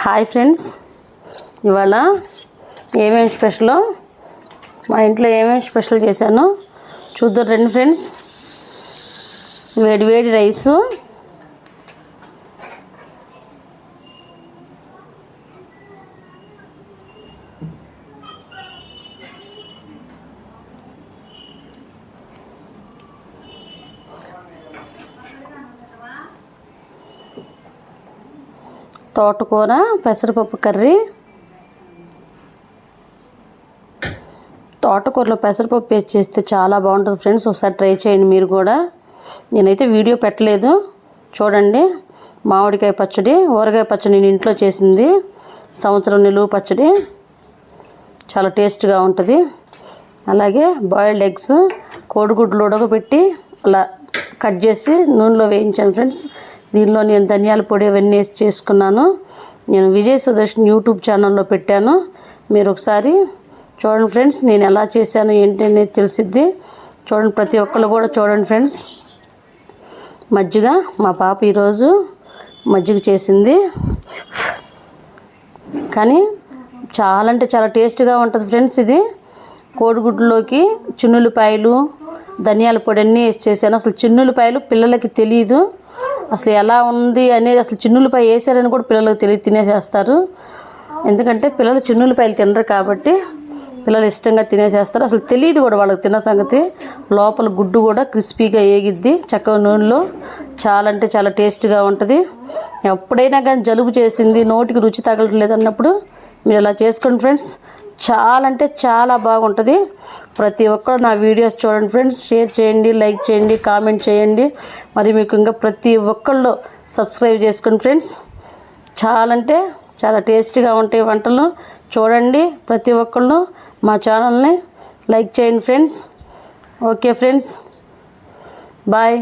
Hi friends, ఇవాళ ఏమేమి special మా ఇంట్లో ఏమేమి స్పెషల్ చేశానో చూద్దాం రండి ఫ్రెండ్స్. వేడి వేడి రైసు, తోటకూర, పెసరపప్పు కర్రీ. తోటకూరలో పెసరపప్పు వేసి చేస్తే చాలా బాగుంటుంది ఫ్రెండ్స్, ఒకసారి ట్రై చేయండి మీరు కూడా. నేనైతే వీడియో పెట్టలేదు, చూడండి. మామిడికాయ పచ్చడి, ఊరగాయ పచ్చడి నేను ఇంట్లో చేసింది, సంవత్సరం నిలువ పచ్చడి, చాలా టేస్ట్గా ఉంటుంది. అలాగే బాయిల్డ్ ఎగ్స్, కోడిగుడ్లు ఉడకబెట్టి అలా కట్ చేసి నూనెలో వేయించాను ఫ్రెండ్స్. దీనిలో నేను ధనియాల పొడి అవన్నీ వేసి చేసుకున్నాను. నేను విజయ్ సుదర్శన్ యూట్యూబ్ ఛానల్లో పెట్టాను, మీరు ఒకసారి చూడండి ఫ్రెండ్స్. నేను ఎలా చేశాను ఏంటి అనేది తెలిసిద్ది, చూడండి. ప్రతి ఒక్కరు కూడా చూడండి ఫ్రెండ్స్. మజ్జిగ, మా పాప ఈరోజు మజ్జిగ చేసింది, కానీ చాలా అంటే చాలా టేస్ట్గా ఉంటుంది ఫ్రెండ్స్. ఇది కోడిగుడ్లోకి చిన్నులపాయలు, ధనియాల పొడి అన్నీ వేసి చేశాను. అసలు చిన్నులపాయలు పిల్లలకి తెలియదు, అసలు ఎలా ఉంది అనేది. అసలు చిన్నులపాయ వేసారని కూడా పిల్లలకు తెలియదు, తినేసేస్తారు. ఎందుకంటే పిల్లలు చిన్నులపాయలు తినరు కాబట్టి పిల్లలు ఇష్టంగా తినేసేస్తారు. అసలు తెలియదు కూడా వాళ్ళకి తిన్న సంగతి. లోపల గుడ్డు కూడా క్రిస్పీగా ఏగిద్ది చక్కగా నూనెలో. చాలా అంటే చాలా టేస్ట్గా ఉంటుంది. ఎప్పుడైనా కానీ జలుబు చేసింది, నోటికి రుచి తగలట్లేదు అన్నప్పుడు మీరు ఇలా చేసుకోండి ఫ్రెండ్స్. చాలా అంటే చాలా బాగుంటుంది. ప్రతి ఒక్కరు నా వీడియోస్ చూడండి ఫ్రెండ్స్, షేర్ చేయండి, లైక్ చేయండి, కామెంట్ చేయండి. మరి మీకు ఇంకా ప్రతి ఒక్కళ్ళు సబ్స్క్రైబ్ చేసుకోండి ఫ్రెండ్స్. చాలా అంటే చాలా టేస్టీగా ఉంటాయి వంటలు. చూడండి, ప్రతి ఒక్కళ్ళు మా ఛానల్ని లైక్ చేయండి ఫ్రెండ్స్. Okay friends, bye.